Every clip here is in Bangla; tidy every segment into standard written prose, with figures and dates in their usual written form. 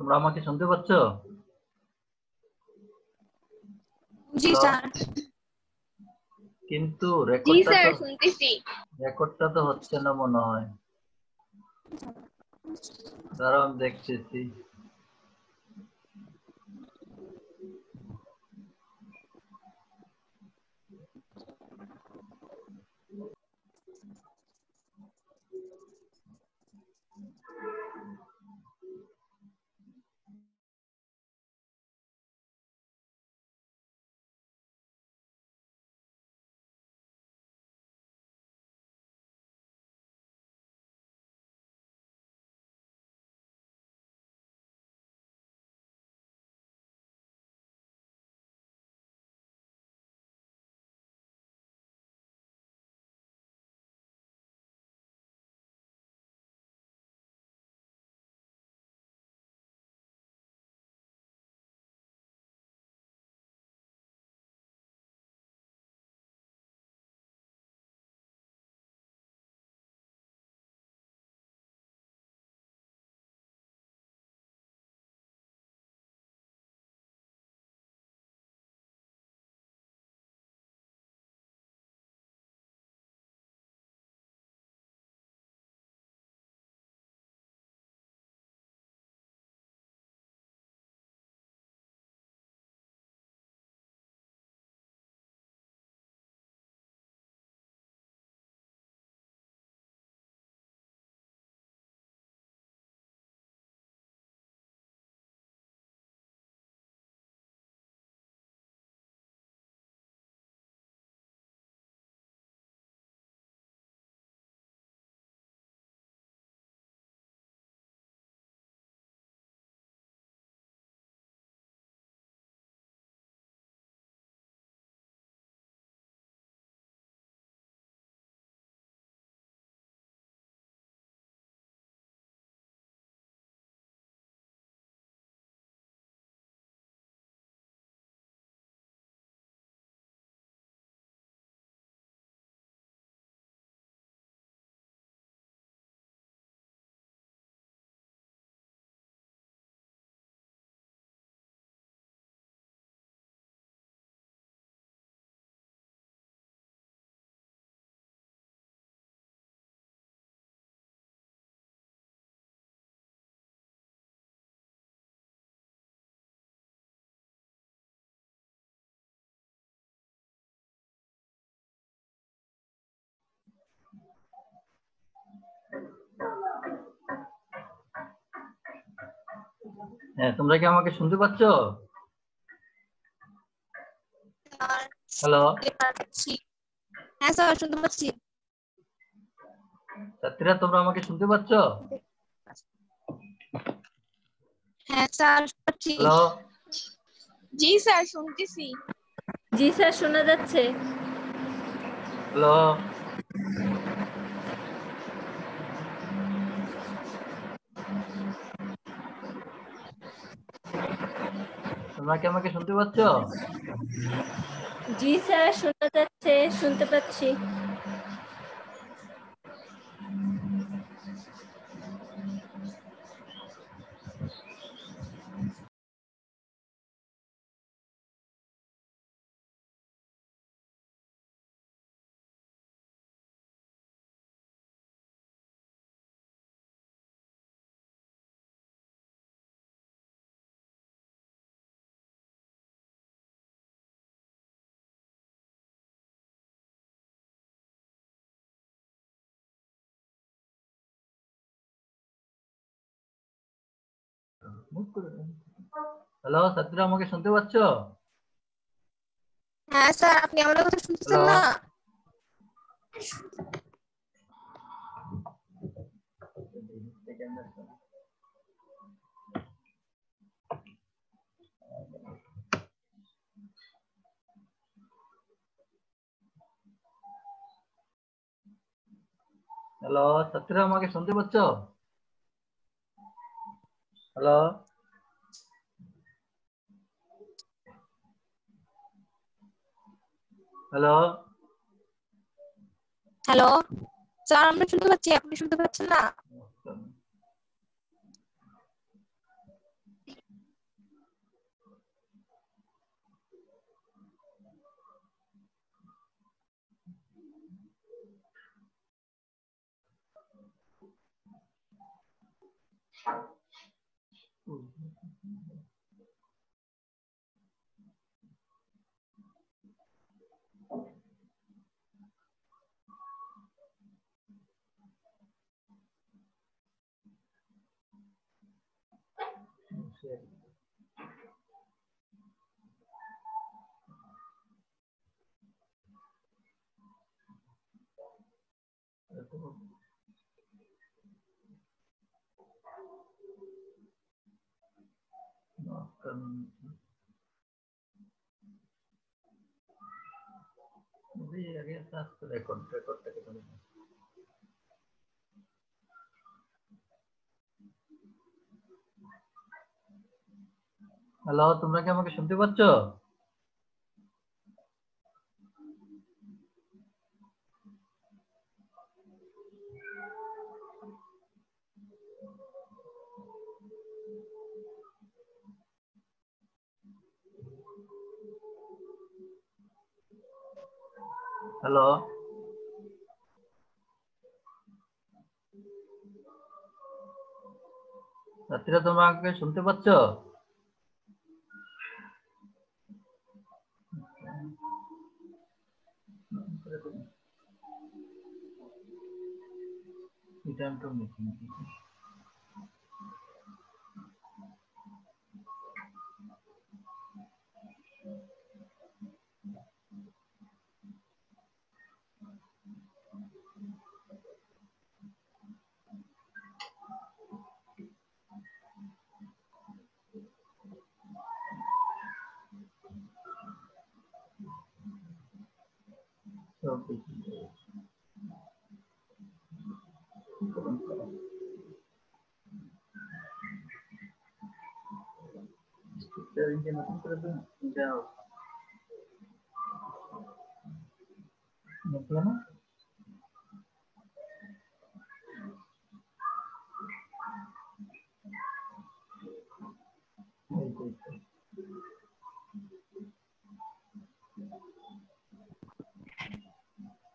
তোমরা আমাকে শুনতে পাচ্ছ? জি স্যার। কিন্তু জি স্যার, শুনতেছি। রেকর্ডটা তো হচ্ছে না মনে হয়। দাঁড়াও আমি দেখতেছি। হ্যাঁ, তোমরা কি আমাকে শুনতে পাচ্ছ? হ্যালো হ্যাঁ স্যার, শুনতে পাচ্ছি। ছাত্রীরা, তোমরা আমাকে শুনতে পাচ্ছ? হ্যাঁ স্যার, পাচ্ছি। হ্যালো জি স্যার, শুনতেছি। জি স্যার, শোনা যাচ্ছে। হ্যালো তোমরা কি আমাকে শুনতে পাচ্ছ? জি স্যার, শোনা যাচ্ছে, শুনতে পাচ্ছি। হ্যালো ছাত্রীরা, আমাকে শুনতে পাচ্ছ? হ্যাঁ স্যার, আপনি আমাদের কথা শুনতেছেন হ্যালো না? হ্যালো ছাত্রীরা, আমাকে শুনতে পাচ্ছ? হ্যালো হ্যালো হ্যালো স্যার, আমরা শুনতে পাচ্ছি, আপনি শুনতে পাচ্ছেন না? হ্যালো, তোমরা কি আমাকে শুনতে পাচ্ছ? হ্যালো, ছাত্রীরা তোমরা আমাকে শুনতে পাচ্ছ?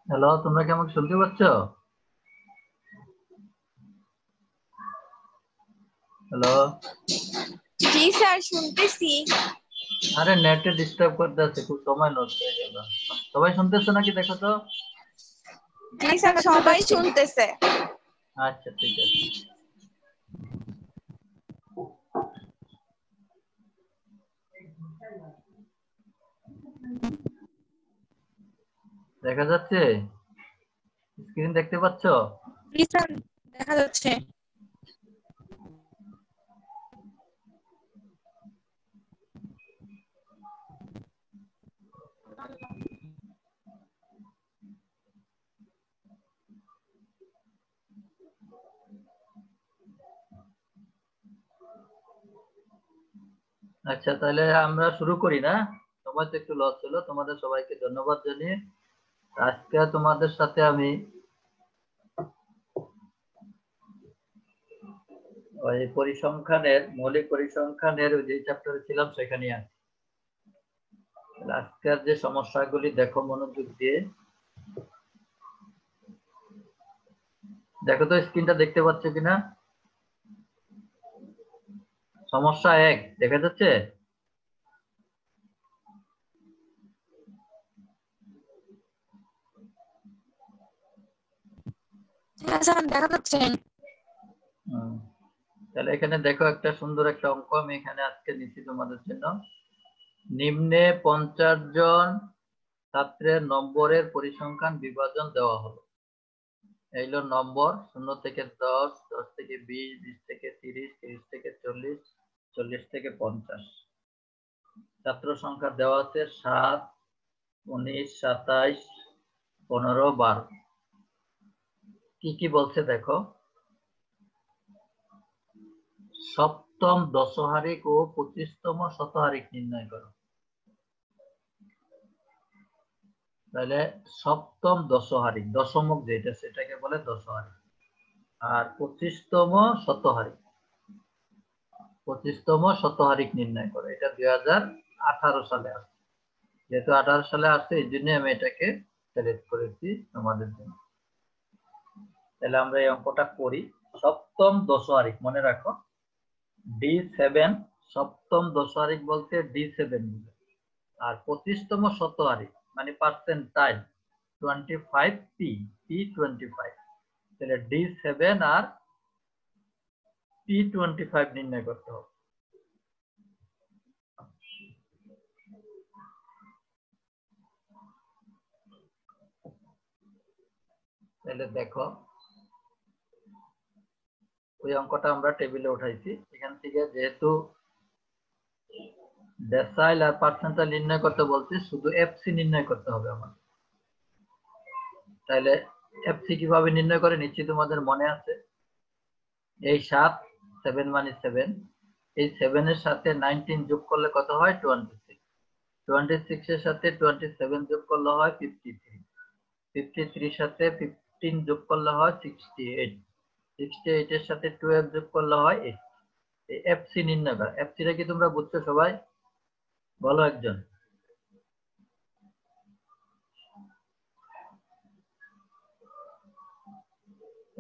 হ্যালো, তোমরা কি আমাকে শুনতে পাচ্ছ? হ্যালো, জি স্যার শুনতেছি। আরে নেটে ডিস্টার্ব করতে আছে, খুব সময় নষ্ট হয়ে গেল। সবাই শুনতেছো নাকি দেখো তো? জি স্যার সবাই শুনতেছে। আচ্ছা, ঠিক আছে। দেখা যাচ্ছে? স্ক্রিন দেখতে পাচ্ছ? জি স্যার দেখা যাচ্ছে। আচ্ছা, তাহলে আমরা শুরু করি না? সময় তো একটু লস হলো। তোমাদের সবাইকে ধন্যবাদ জানিয়ে আজকে তোমাদের সাথে আমি ওই পরিসংখ্যানের মৌলিক পরিসংখ্যানের যে চ্যাপ্টারে ছিলাম সেখানে আছি। আজকের যে সমস্যাগুলি দেখো মনোযোগ দিয়ে দেখো তো, স্ক্রিনটা দেখতে পাচ্ছ কিনা? সমস্যা 1 দেখা যাচ্ছে? হ্যাঁ স্যার দেখা যাচ্ছে। তাহলে এখানে দেখো, একটা সুন্দর একটা অঙ্ক আমি এখানে আজকে নিচ্ছি তোমাদের জন্য। নিম্নে 50 জন ছাত্রের নম্বরের পরিসংখ্যান বিভাজন দেওয়া হলো। এইলো নম্বর 0 থেকে 10, 10 থেকে 20, 20 থেকে 30, 30 থেকে 40, 40 থেকে 50। ছাত্র সংখ্যা দেওয়া আছে 7, 19, 27, 15, 12। কি কি বলছে দেখো। সপ্তম দশহারিক ও 25তম শতহারিক নির্ণয় করো। তাহলে সপ্তম দশহারিক, দশমক যেটা সেটাকে বলে দশহারিক, আর 25তম শতহারিক, 25তম শতহারিক নির্ণয় করো। এটা 2018 সালে আসছে। যেহেতু 18 সালে আসছে এই জন্য আমি এটাকে সিলেক্ট করেছি তোমাদের জন্য। তাহলে আমরা এই অঙ্কটা করি। সপ্তম দশহারিক মনে রাখো, D7 সপ্তম দশহারিক বলতে D7 আর 25তম শতহারিক মানে পার্সেন্টাইল 25P P25 তাহলে D7 আর P25 নির্ণয় করতে হবে। তাহলে দেখো ওই অঙ্কটা আমরা টেবিলে উঠাইছি। এখান থেকে যেহেতু ডেসাইল আর পার্সেন্টাইল নির্ণয় করতে বলছি, শুধু এফসি নির্ণয় করতে হবে আমাদের। তাহলে এফসি কিভাবে নির্ণয় করে নিশ্চয়ই তোমাদের মনে আছে। এই 7 মানে 7, এই 7 এর সাথে 19 যোগ করলে কত হয় 26, 26 এর সাথে 27 যোগ করলে হয় 53, 53 এর সাথে 15 যোগ করলে হয় 68, 68 এর সাথে 12 যোগ করলে হয় 8। এই এফসি নির্ণয় করা। এফসিটা কি তোমরা বুঝছো সবাই? বলো একজন।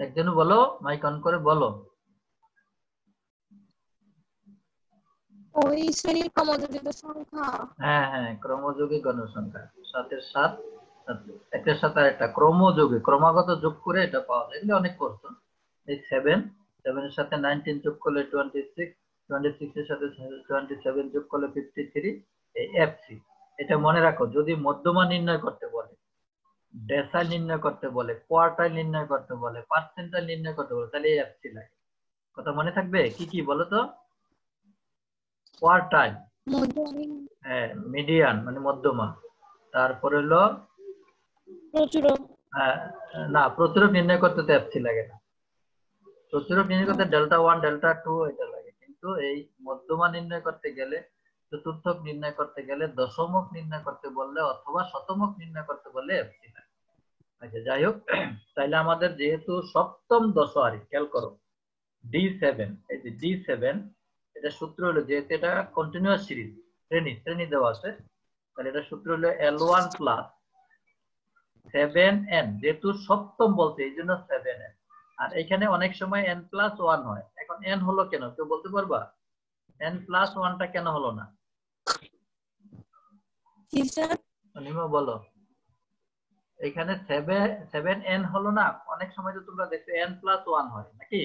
একজন বলো, মাইক অন করে বলো। ওই শ্রেণীর ক্রমযুক্ত সংখ্যা। হ্যাঁ, ক্রমযোগী গণসংখ্যা। 7 এর 7, একের সাথে আরেকটা ক্রমযোগী, ক্রমাগত যোগ করে এটা পাওয়া যায়। এগুলো অনেক করছো। এই 7 এর সাথে 19 যোগ করলে 26, 26 এর সাথে 27 যোগ করলে 53। এই এফসি এটা মনে রাখো। যদি মধ্যমা নির্ণয় করতে বলে, ডেসাইল নির্ণয় করতে বলে, কোয়ার্টাইল নির্ণয় করতে বলে, পার্সেন্টাইল নির্ণয় করতে বলে, তাহলে এই এফসি লাগে। কথা মনে থাকবে? কি কি বলো তো? কোয়ার্টাইল, হ্যাঁ, মিডিয়ান মানে মধ্যমা। তারপরে হলো প্রচুরক। না, প্রচুরক নির্ণয় করতে তো এফসি লাগে না। প্রচুরক নির্ণয় করতে ডেল্টা 1 ডেল্টা 2 এটা লাগে। কিন্তু এই মধ্যমা নির্ণয় করতে গেলে, চতুর্থক নির্ণয় করতে গেলে, দশমক নির্ণয় করতে বললে অথবা শতমক নির্ণয় করতে বললে এফসি লাগে। আচ্ছা, যাই হোক, তাইলে আমাদের যেহেতু সপ্তম দশহারি, খেয়াল করো D7, এই যে D7 এটা সূত্র হলো, যেহেতু এটা কন্টিনিউয়াস সিরিজ, শ্রেণী দেওয়া আছে, তাহলে এটা সূত্র হলো L1 প্লাস 7n, যেহেতু সপ্তম বলতে এই জন্য 7n। আর এখানে অনেক সময় n+1 হয়। এখন n হলো কেন কেউ বলতে পারবা? n+1টা কেন হলো না? নিমা বলো। এখানে 7n হলো না। অনেক সময় তো তোমরা দেখছো n+1 হয় নাকি?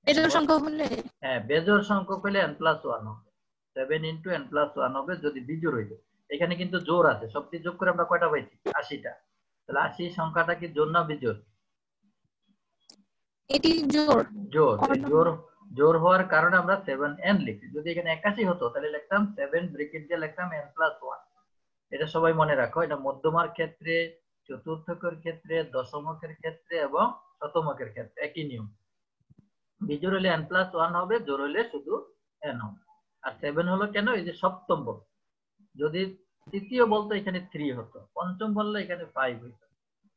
বেজোড় সংখ্যা হলে, হ্যাঁ, বেজোড় সংখ্যক হলে n+1 হবে। 7 × n+1 হবে যদি বিজোড় হইতো। এখানে কিন্তু জোড় আছে, সবটি যোগ করে আমরা কয়টা পাইছি? 80টা। তাহলে 80 সংখ্যাটা কি জোড় না বিজোড়? এটি জোড়। জোড় হওয়ার কারণে আমরা 7n লিখি। যদি এখানে 81 হতো তাহলে লিখতাম 7 ব্র্যাকেট দিয়ে লিখতাম n+1। এটা সবাই মনে রাখো। এটা মধ্যমার ক্ষেত্রে, চতুর্থকের ক্ষেত্রে, দশমকের ক্ষেত্রে এবং শতমকের ক্ষেত্রে একই নিয়ম। বিজোড় হলে n+1 হবে, জোড় হলে শুধু n হবে। আর 7 হলো কেন? এই যে সপ্তম বল, যদি তৃতীয় বলতো এখানে 3 হতো, পঞ্চম বললে এখানে 5 হইতো,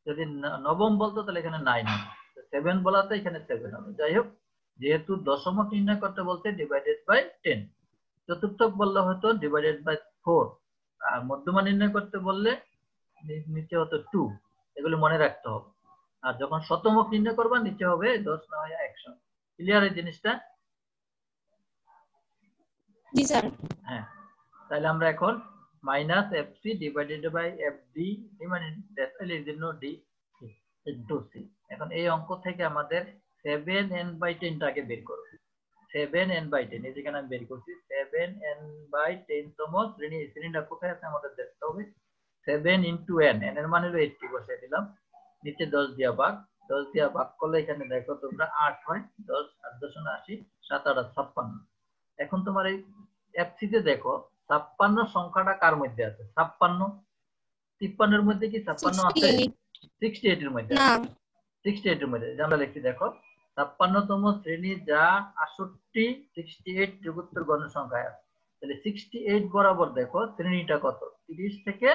যদি নবম বলতো তাহলে এখানে 9 হতো। 7 বলাতে এখানে 7 হবে। যাই হোক, যেহেতু দশমক নির্ণয় করতে বলতে ডিভাইডেড বাই 10, চতুর্থক বললে হতো ডিভাইডেড বাই 4, আর মধ্যমা নির্ণয় করতে বললে নিচে হতো 2। এগুলো মনে রাখতে হবে। আর যখন শতমক নির্ণয় করবা নিচে হবে 10 না হয় 100। ক্লিয়ার এই জিনিসটা? জি স্যার। হ্যাঁ, তাহলে আমরা এখন minus fc divided by fd মানে ডেসিমাল এর জন্য ডি ইনটু সি। এখন এই অঙ্ক থেকে আমাদের 7n/10 টাকে বের করব। 7n/10 এই যেখানে আমি বের করছি 7n/10 তম শ্রেণী। শ্রেণীটা কোথায় আছে আমাদের দেখতে হবে। 7 × n, n এর মান হলো 80 বসিয়ে দিলাম। নিচে 10 দিয়া ভাগ, 10 দিয়া ভাগ করলে এখানে দেখো তোমরা 8 হয়। 10 8 দশমিক 80, 7 8 56। এখন তোমার এই এফসি তে দেখো 56 সংখ্যাটা কার মধ্যে আছে? 56, 53 এর মধ্যে কি 56 আছে? 68 এর মধ্যে না, 68 এর মধ্যে আমরা লিখছি দেখো 56তম শ্রেণী যা 68, 68 যুগোত্তর গণসংখ্যা আছে। তাহলে 68 বরাবর দেখো শ্রেণীটা কত? 30 থেকে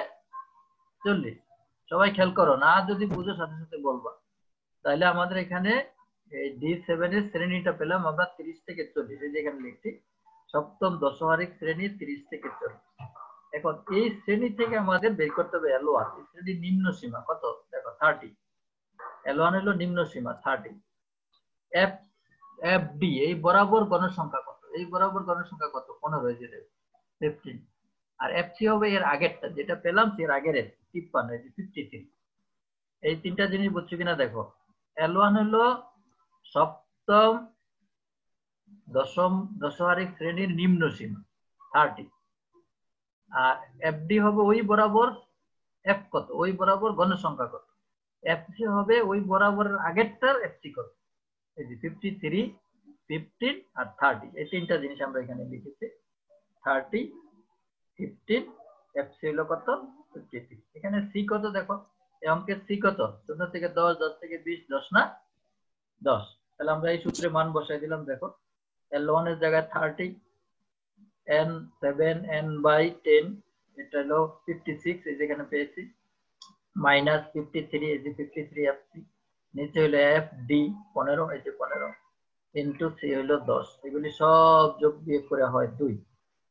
40। সবাই খেয়াল করো, না যদি বুঝো সাথে সাথে বলবা। তাহলে আমাদের এখানে এই D7 এর শ্রেণীটা পেলাম আমরা 30 থেকে 40। এই যে এখানে লিখছি সপ্তম দশহারিক শ্রেণী 30 থেকে 40। এখন এই শ্রেণী থেকে আমাদের বের করতে হবে L1। এই শ্রেণীর নিম্ন সীমা কত? দেখো 30। L1 হলো নিম্ন সীমা 30। এফ ডি এই বরাবর গণসংখ্যা কত, এই বরাবর গণসংখ্যা কত 15, এই যে 15। আর এফ সি হবে এর আগেরটা যেটা পেলাম এর আগের 53, এই যে 53। এই তিনটা জিনিস বুঝছো কিনা দেখো। L1 হলো সপ্তম দশহারিক শ্রেণীর নিম্ন সীমা 30, আর এফডি হবে ওই বরাবর এফ কত, ওই বরাবর গণসংখ্যা কত। এফসি হবে ওই বরাবরের আগেরটার এফসি কত, এই যে 53, 15 আর 30। এই তিনটা জিনিস আমরা এখানে লিখেছি। 30, 15, এফসি হলো কত 53। এখানে সি কত দেখো, এই অঙ্কের সি কত 0 থেকে 10, 10 থেকে 20, 10 না 10। তাহলে আমরা এই সূত্রে মান বসাই দিলাম। দেখো L1 এর জায়গায় 30, n7 n/10, এটা হলো 56, এই যেখানে পেয়েছি, মাইনাস 53, এই যে 53 এফসি, নিচে হলো এফ ডি 15, এই যে 15 ইনটু সি হলো 10। এগুলি সব যোগ বিয়োগ করে হয় 2,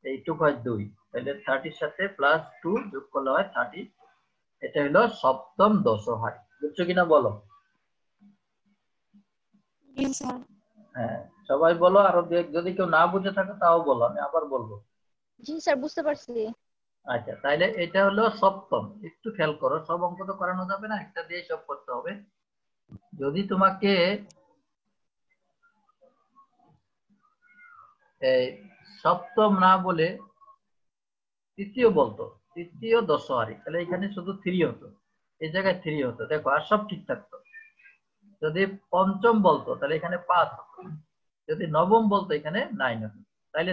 এইটুক হয় 2। তাহলে 30 সাথে প্লাস 2 যোগ করলে হয় 30। এটা হলো সপ্তম দশহারি। বুঝছো কিনা বলো? জি স্যার। হ্যাঁ সবাই বলো, আর যদি কেউ না বুঝে থাকে তাও বলো, আমি আবার বলবো। জি স্যার, বুঝতে পারছি। আচ্ছা তাহলে এটা হলো সপ্তম। একটু খেয়াল করো, সব অঙ্ক তো করানো যাবে না, একটা দিয়ে সব করতে হবে। যদি তোমাকে এই সপ্তম না বলে তৃতীয় বলতো, তৃতীয় দশহারি, তাহলে এখানে শুধু 3 হতো, এই জায়গায় 3 হতো, দেখো আর সব ঠিক থাকতো। যদি পঞ্চম বলতো তাহলে এখানে 5 হতো, যদি নবম বলতো এখানে 9 হতো। তাহলে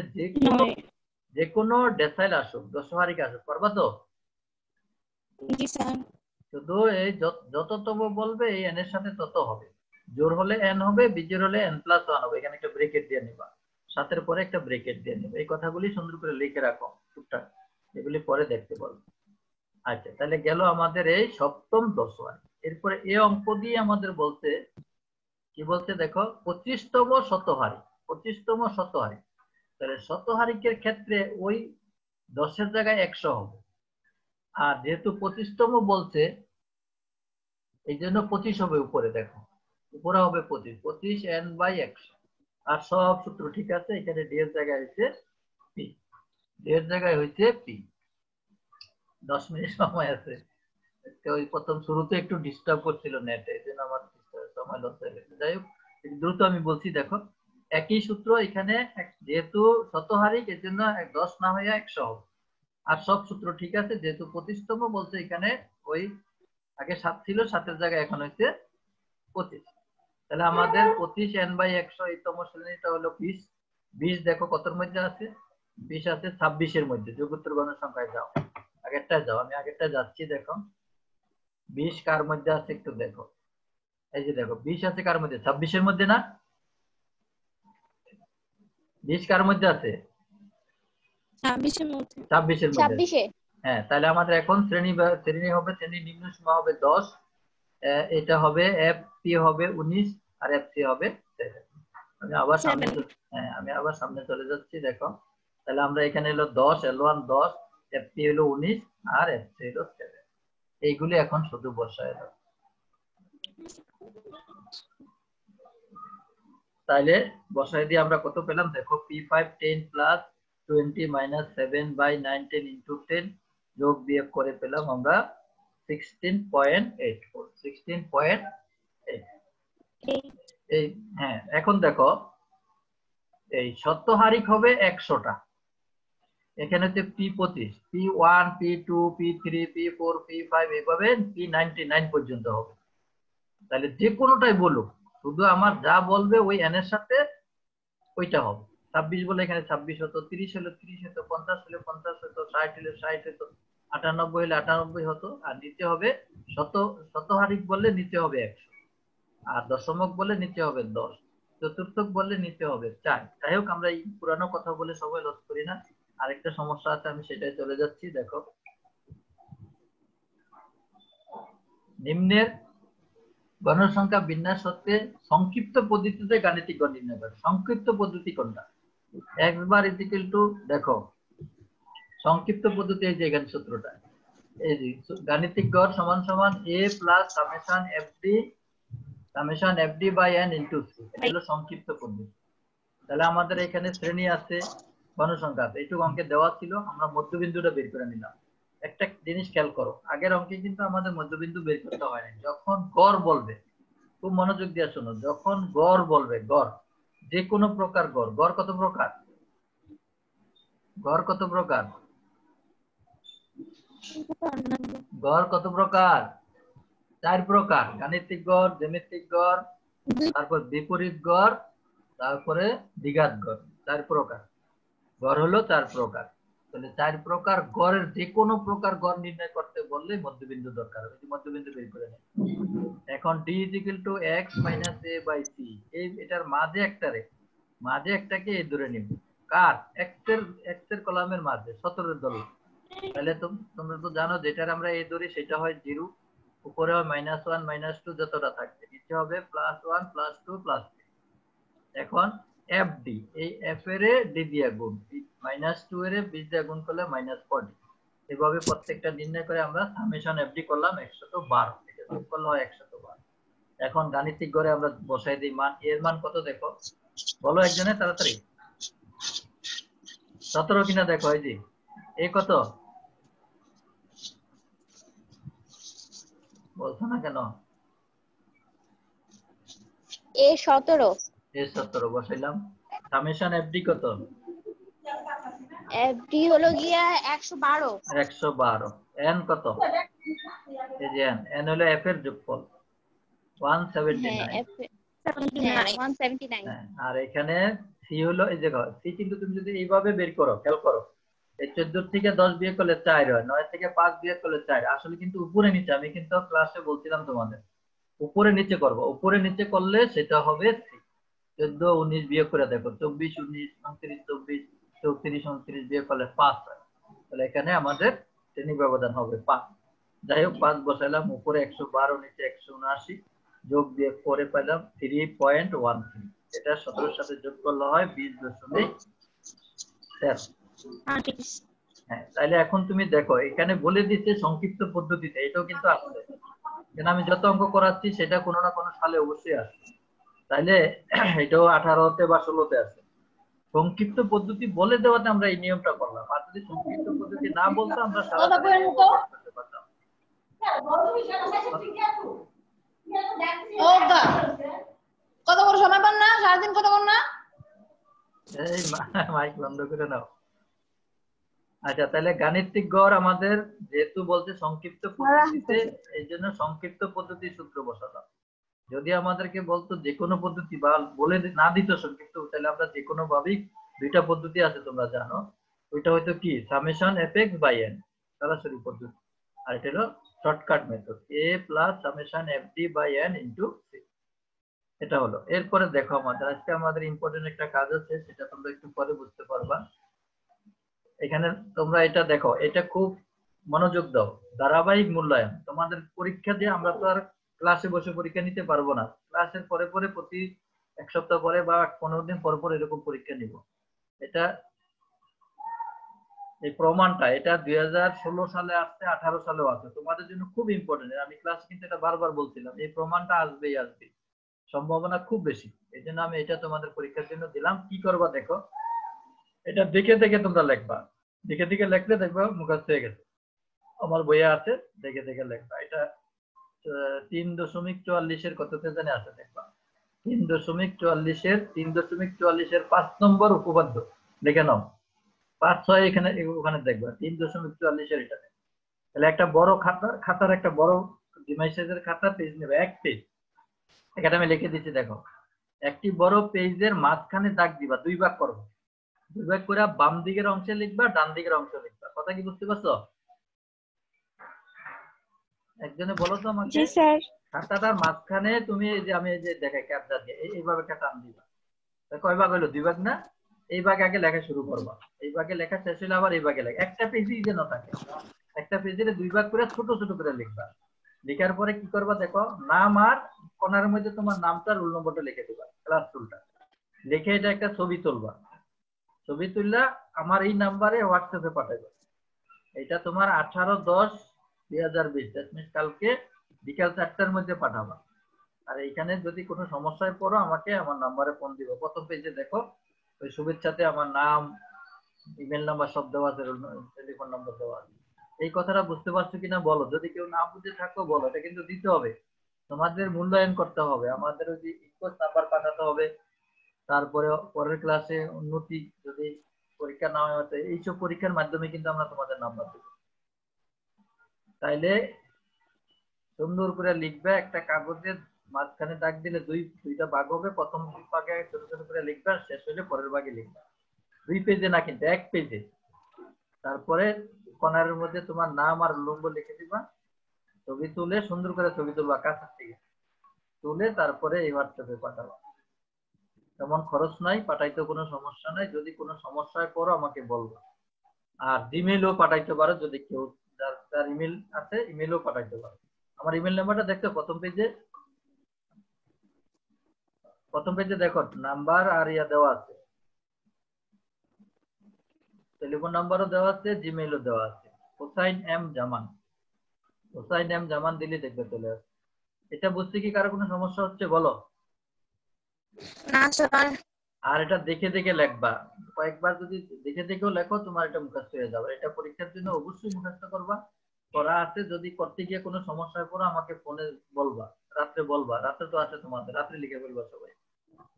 যে কোনো ডেসাইল আসুক, দশহারিকে আসুক, পারবা তো? জি স্যার। শুধু এই যততম বলবে এই এন এর সাথে তত হবে। জোর হলে এন হবে, বিজোর হলে n+1 হবে। এখানে একটা ব্রেকেট দিয়ে নিবা, 7 পরে একটা ব্রেকেট দিয়ে নিবা। এই কথাগুলি সুন্দর করে লিখে রাখো টুকটাক, এগুলি পরে দেখতে পারো। আচ্ছা তাহলে গেল আমাদের এই সপ্তম দশহারি। এরপরে এই অঙ্ক দিয়ে আমাদের বলতে কি বলছে দেখো, 25তম শতহারি। 25তম শতহারি, তাহলে শতহারিকের ক্ষেত্রে ওই 10-এর জায়গায় 100 হবে। আর যেহেতু 25তম বলছে এই জন্য 25 হবে উপরে, দেখো উপরে হবে 25, 25 n/100। আর সব সূত্র ঠিক আছে। এখানে ডি এর জায়গায় হয়েছে পি, ডি এর জায়গায় হয়েছে পি। 10 মিনিট সময় আছে। ওই প্রথম শুরুতে একটু ডিস্টার্ব করছিল নেট, এই জন্য আমার সময় লস হয়ে গেছে। যাই হোক দ্রুত আমি বলছি, দেখো একই সূত্র এখানে, যেহেতু শতহারিক এর জন্য 10 না হয়ে 100 হবে। আর সব সূত্র ঠিক আছে। যেহেতু 25তম বলছে এখানে ওই আগে 7 ছিল, 7-এর জায়গায় এখন হচ্ছে 25। তাহলে আমাদের 25 n/100 এই তম শ্রেণীটা হলো 20। 20 দেখো কতর মধ্যে আছে, 20 আছে 26-এর মধ্যে। যোগোত্তর গণসংখ্যায় যাও, আগেরটা যাও, আমি আগেরটা যাচ্ছি। দেখো 20 কার মধ্যে আছে একটু দেখো, এই যে দেখো 20 আছে কার মধ্যে, 26-এর মধ্যে না? 20 কার মধ্যে আছে? 26-এর মধ্যে। 26-এর মধ্যে। 26-এ। হ্যাঁ তাহলে আমাদের এখন শ্রেণী হবে, শ্রেণী নিম্ন সীমা হবে 10, এটা হবে এফ পি হবে 19, আর এফ সি হবে 7। আমি আবার সামনে, হ্যাঁ আমি আবার সামনে চলে যাচ্ছি। দেখো তাহলে আমরা এখানে হলো 10, L1 10, এফপি হলো 19, আর এফসি হলো 7। এইগুলি এখন শুধু বসায় দাও। তাইলে বসায় দিয়ে আমরা কত পেলাম দেখো, P5 10 প্লাস 20 মাইনাস 7/9 10 ইন্টু 10 যোগ বিয়োগ করে পেলাম আমরা 16.84, 16.8। এই হ্যাঁ এখন দেখো এই শতহারিক হবে 100টা। এখানে হচ্ছে P25, P1, P2, P3, P4, P5 এইভাবে P99 পর্যন্ত হবে। তাহলে যে কোনোটাই বলুক, শুধু আমার যা বলবে ওই n এর সাথে ওইটা হবে। 26 বলে এখানে 26 হতো, 30 হলে 30 হতো, 50 হলে 50 হতো, 60 হলে 60 হতো, 98 হলে 98 হতো। আর নিচে হবে শতহারিক বললে নিচে হবে 100, আর দশমক বলে নিচে হবে 10, চতুর্থক বললে নিচে হবে 4। যাই হোক আমরা এই পুরানো কথা বলে সবাই লস করি না। আরেকটা সমস্যা আছে, আমি সেটাই চলে যাচ্ছি। দেখো নিম্নের গণসংখ্যা বিন্যাস হতে সংক্ষিপ্ত পদ্ধতিতে গাণিতিক গড় নির্ণয় করে। সংক্ষিপ্ত পদ্ধতি কোনটা? x বার ইকুয়াল টু, দেখো সংক্ষিপ্ত পদ্ধতি এই যে এখানে সূত্রটা, এই যে গাণিতিক গড় সমান সমান a plus summation fd, summation fd by n into c, এটা হলো সংক্ষিপ্ত পদ্ধতি। তাহলে আমাদের এখানে শ্রেণী আছে, গণসংখ্যা আছে, এইটুকু অঙ্কে দেওয়া ছিল, আমরা মধ্যবিন্দুটা বের করে নিলাম। একটা জিনিস খেয়াল করো, আগের অঙ্কে কিন্তু আমাদের মধ্যবিন্দু বের করতে হয় না। যখন গড় বলবে, খুব মনোযোগ দিয়ে শোনো, যখন গড় বলবে, গড় যে কোনো প্রকার গড়, গড় কত প্রকার? গড় কত প্রকার? গড় কত প্রকার? 4 প্রকার। গাণিতিক গড়, জ্যামিতিক গড়, তারপর বিপরীত গড়, তারপরে দ্বিঘাত গড়। 4 প্রকার গড় হলো 4 প্রকার। তাহলে 4 প্রকার গড়ের যে কোনো প্রকার গড় নির্ণয় করতে বললে মধ্যবিন্দু দরকার হবে। মধ্যবিন্দু বের করে নেই। এখন d x - a/c, এই এটার মাঝে একটা রেখে, মাঝে একটাকে এই ধরে নিব। কার? x এর কলামের মাঝে 17 এর দলে। তাহলে তোমরা তো জানো যেটার আমরা এই ধরি সেটা হয় 0, উপরে হয় -1 -2 যতটা থাকবে, নিচে হবে +1 +2 +3। এখন fd, এই f এর d দিয়ে গুণ, -2 এর 20 দিয়ে গুণ করলে -40। এভাবে প্রত্যেকটা নির্ণয় করে আমরা সামেশন fd করলাম 112, এটা যোগ করলে হয় 112। এখন গাণিতিক গড়ে আমরা বসাই দিই মান। এর মান কত দেখো, বলো একজনে তাড়াতাড়ি। 17 কিনা দেখো, এই যে এ কত বলছো না কেন? এ 17, এ 17 বসাইলাম। সামেশন এফডি কত? এফডি হলো গিয়া 112। 112। এন কত? এই যে এন হলো এফ এর যোগফল 179। 179। হ্যাঁ, আর এখানে সি হলো, এই যে সি কিন্তু তুমি যদি এইভাবে বের করো, খেয়াল করো, এই 14 থেকে 10 বিয়োগ করলে 4 হয়, 9 থেকে 5 বিয়োগ করলে 4। আসলে কিন্তু উপরে নিচে, আমি কিন্তু ক্লাসে বলছিলাম তোমাদের উপরে নিচে করবো, উপরে নিচে করলে সেটা হবে সি। 14 19 বিয়োগ করে দেখো, 24 19 29 24 34 29 বিয়োগ করলে 5 হয়। তাহলে এখানে আমাদের শ্রেণী ব্যবধান হবে 5। যাই হোক, 5 বসাইলাম, উপরে 112 নিচে 179, যোগ বিয়োগ করে পেলাম 3.13। এটা 17 এর সাথে যোগ করলে হয় 20.13। হ্যাঁ, তাহলে এখন তুমি দেখো এখানে বলে দিচ্ছে সংক্ষিপ্ত পদ্ধতিতে, এটাও কিন্তু আসছে, কেন আমি যত অঙ্ক করাচ্ছি সেটা কোনো না কোনো সালে অবশ্যই আসছে। তাইলে এটাও 18তে বা 16তে আছে। সংক্ষিপ্ত পদ্ধতি বলে দেওয়াতে আমরা এই নিয়মটা করলাম, আর যদি সংক্ষিপ্ত পদ্ধতি না বলতো আমরা সরাসরি করতে পারতাম। কত করে সময় পান না? সারাদিন কত কর না? এই মাইক বন্ধ করে নাও। আচ্ছা, তাহলে গাণিতিক গড় আমাদের যেহেতু বলছে সংক্ষিপ্ত পদ্ধতিতে, এই জন্য সংক্ষিপ্ত পদ্ধতির সূত্র বসালাম। যদি আমাদেরকে বলতো যে কোনো পদ্ধতি বা বলে না দিত সংক্ষিপ্ত, তাহলে আমরা যে কোনো ভাবেই, দুইটা পদ্ধতি আছে তোমরা জানো, ওইটা হয়তো কি সামেশন fx বাই n, সরাসরি পদ্ধতি, আর এটা হলো shortcut method a plus summation fd by n into c। এটা হলো। এরপরে দেখো আমাদের আজকে আমাদের ইম্পর্টেন্ট একটা কাজ আছে, সেটা তোমরা একটু পরে বুঝতে পারবা। এখানে তোমরা এটা দেখো, এটা খুব মনোযোগ দাও। ধারাবাহিক মূল্যায়ন তোমাদের পরীক্ষা দিয়ে, আমরা তো আর ক্লাসে বসে পরীক্ষা নিতে পারবো না, ক্লাসের পরে পরে প্রতি 1 সপ্তাহ পরে বা 15 দিন পর পর এরকম পরীক্ষা নিব। এটা এই প্রমাণটা এটা 2016 সালে আসছে, 18 সালেও আছে, তোমাদের জন্য খুব ইম্পর্টেন্ট। আমি ক্লাসে কিন্তু এটা বারবার বলছিলাম, এই প্রমাণটা আসবেই আসবে, সম্ভাবনা খুব বেশি। এই জন্য আমি এটা তোমাদের পরীক্ষার জন্য দিলাম। কি করবা দেখো, এটা দেখে দেখে তোমরা লিখবা, দেখে দেখে লিখলে দেখবা মুখস্থ হয়ে গেছে। আমার বইয়ে আছে, দেখে দেখে লিখবা। এটা 3.44 এর কততে জানে আছে দেখবা, 3.44 এর 5 নম্বর উপপাদ্য লিখে নাও। 5-6 এখানে ওখানে দেখবা 3.44 এর এটা। তাহলে একটা বড় খাতার একটা বড় ডিমাই সাইজের খাতা পেজ নেবে, এক পেজ। এখানে আমি লিখে দিচ্ছি দেখো, একটি বড় পেজের মাঝখানে দাগ দিবা, 2 ভাগ করবে, 2 ভাগ করে বাম দিকের অংশে লিখবা, ডান দিকের অংশে লিখবা। কথা কি বুঝতে পারছো? একজনে বলো তো আমাকে। জি স্যার। খাতাটার মাঝখানে তুমি এই যে, আমি এই যে দেখে ক্যাপচার দিয়ে এইভাবে একটা টান দিবা। কয় ভাগ হলো? 2 ভাগ না? এই ভাগে আগে লেখা শুরু করবা, এই ভাগে লেখা শেষ হলে আবার এই ভাগে লেখা। একটা পেজই যেন থাকে, একটা পেজের 2 ভাগ করে ছোট ছোট করে লিখবা। লেখার পরে কি করবা দেখো, নাম আর কোণার মধ্যে তোমার নামটা, রোল নম্বরটা লিখে দিবা, ক্লাস রুলটা লিখে এটা একটা ছবি তুলবা। ছবি তুললা আমার এই নাম্বারে হোয়াটসঅ্যাপে পাঠাইবা। এটা তোমার 18-10-2020, কালকে বিকাল 4টার মধ্যে পাঠাবা। আর এখানে যদি কোনো সমস্যায় পড়ো আমাকে আমার নাম্বারে ফোন দিবে। প্রথম পেজে দেখো ওই শুভেচ্ছাতে আমার নাম, ইমেল নাম্বার সব দেওয়া আছে, টেলিফোন নাম্বার দেওয়া আছে। এই কথাটা বুঝতে পারছো কিনা বলো, যদি কেউ না বুঝে থাকো বলো। এটা কিন্তু দিতে হবে, তোমাদের মূল্যায়ন করতে হবে, আমাদের ওই যে ইনকোর্স নাম্বার পাঠাতে হবে, তারপরে পরের ক্লাসে উন্নতি যদি পরীক্ষা না হয়, এইসব পরীক্ষার মাধ্যমে কিন্তু আমরা তোমাদের নাম্বার দেব। তাইলে সুন্দর করে লিখবে, একটা কাগজের মাঝখানে দাগ দিলে দুইটা ভাগ হবে, প্রথম ভাগে ছোট ছোট করে লিখবে, আর শেষ হলে পরের ভাগে লিখবে। 2 পেজে না কিন্তু 1 পেজে। তারপরে কর্নারের মধ্যে তোমার নাম আর লম্ব লিখে দিবা, ছবি তুলে সুন্দর করে ছবি তুলবা কাছের থেকে তুলে, তারপরে এই হোয়াটসঅ্যাপে পাঠাবা। তেমন খরচ নাই, পাঠাইতে কোনো সমস্যা নাই। যদি কোনো সমস্যায় পড়ো আমাকে বলবো। আর জিমেইলও পাঠাইতে পারো, যদি কেউ যার ইমেল আছে ইমেইলও পাঠাইতে পারো। আমার ইমেল নাম্বারটা দেখতে প্রথম পেজে দেখো নাম্বার আর ইয়া দেওয়া আছে, টেলিফোন নাম্বারও দেওয়া আছে, জিমেইলও দেওয়া আছে। হোসাইন এম জামান, হোসাইন এম জামান দিলে দেখবে চলে আসে। এটা বুঝতে কি কারো কোনো সমস্যা হচ্ছে বলো? না স্যার। আর এটা দেখে দেখে লেখবা, কয়েকবার যদি দেখে দেখেও লেখো তোমার এটা মুখস্থ হয়ে যাবে। এটা পরীক্ষার জন্য অবশ্যই মুখস্থ করবা, করা আছে। যদি করতে গিয়ে কোনো সমস্যায় পড়ো আমাকে ফোনে বলবা, রাত্রে বলবা, রাত্রে তো আছে তোমাদের, রাত্রে লিখে বলবা সবাই।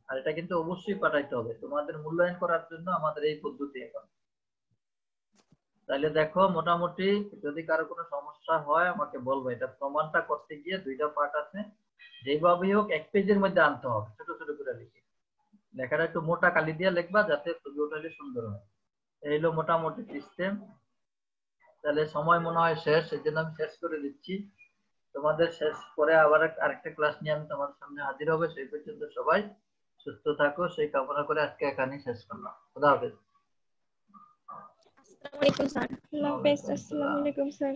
আর এটা কিন্তু অবশ্যই পাঠাইতে হবে তোমাদের মূল্যায়ন করার জন্য আমাদের এই পদ্ধতি এখন। তাহলে দেখো মোটামুটি যদি কারো কোনো সমস্যা হয় আমাকে বলবো। এটা প্রমাণটা করতে গিয়ে 2টা পার্ট আছে, যেভাবেই হোক 1 পেজের মধ্যে আনতে হবে, ছোট ছোট করে লিখে। লেখাটা একটু মোটা কালি দিয়ে লিখবা যাতে ছবি উঠালে সুন্দর হয়। এই হলো মোটামুটি সিস্টেম। তাহলে সময় মনে হয় শেষ, এই জন্য আমি শেষ করে দিচ্ছি। তোমাদের শেষ করে আবার আরেকটা ক্লাস নিয়ে আমি তোমাদের সামনে হাজির হবে। সেই পর্যন্ত সবাই সুস্থ থাকো, সেই কামনা করে আজকে এখানেই শেষ করলাম। খুদা হাফেজ। আসসালামু আলাইকুম স্যার। ওয়ালাইকুম আসসালাম। আসসালামু আলাইকুম স্যার।